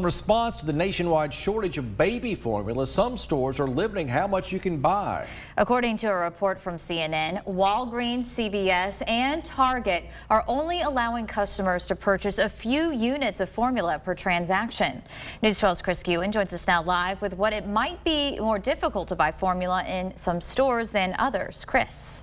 In response to the nationwide shortage of baby formula, some stores are limiting how much you can buy. According to a report from CNN, Walgreens, CVS, and Target are only allowing customers to purchase a few units of formula per transaction. News 12's Chris Ewan joins us now live with what it might be more difficult to buy formula in some stores than others. Chris.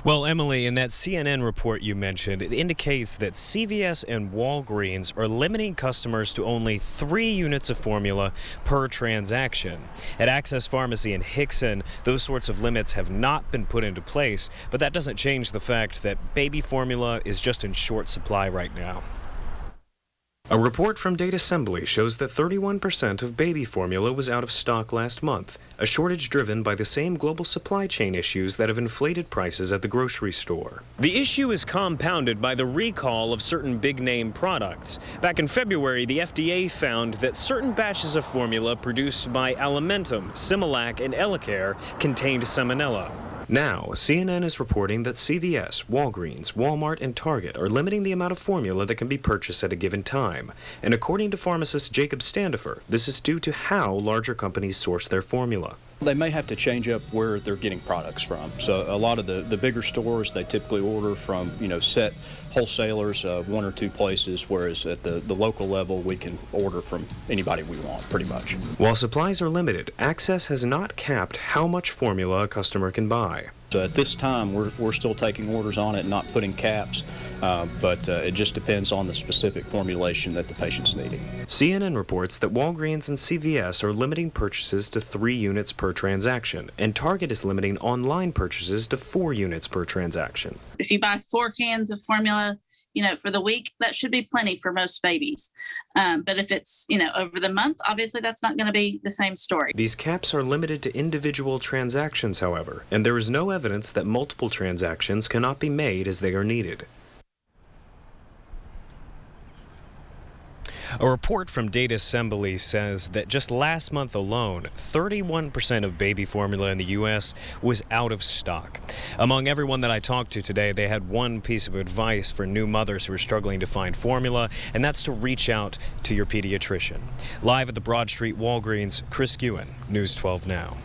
Well, Emily, in that CNN report you mentioned, it indicates that CVS and Walgreens are limiting customers to only 3 units of formula per transaction. At Access Pharmacy in Hickson, those sorts of limits have not been put into place, but that doesn't change the fact that baby formula is just in short supply right now. A report from Data Assembly shows that 31% of baby formula was out of stock last month, a shortage driven by the same global supply chain issues that have inflated prices at the grocery store. The issue is compounded by the recall of certain big-name products. Back in February, the FDA found that certain batches of formula produced by Alimentum, Similac, and Elecare contained salmonella. Now, CNN is reporting that CVS, Walgreens, Walmart, and Target are limiting the amount of formula that can be purchased at a given time. And according to pharmacist Jacob Standifer, this is due to how larger companies source their formula. They may have to change up where they're getting products from. So a lot of the bigger stores, they typically order from, set wholesalers, 1 or 2 places, whereas at the local level, we can order from anybody we want, pretty much. While supplies are limited, Access has not capped how much formula a customer can buy. So at this time, we're still taking orders on it, not putting caps, but it just depends on the specific formulation that the patient's needing. CNN reports that Walgreens and CVS are limiting purchases to 3 units per transaction, and Target is limiting online purchases to 4 units per transaction. If you buy 4 cans of formula, for the week, that should be plenty for most babies. But if it's, over the month, obviously that's not going to be the same story. These caps are limited to individual transactions, however, and there is no evidence that multiple transactions cannot be made as they are needed. A report from Data Assembly says that just last month alone, 31% of baby formula in the U.S. was out of stock. Among everyone that I talked to today, they had one piece of advice for new mothers who are struggling to find formula, and that's to reach out to your pediatrician. Live at the Broad Street Walgreens, Chris Ewan, News 12 Now.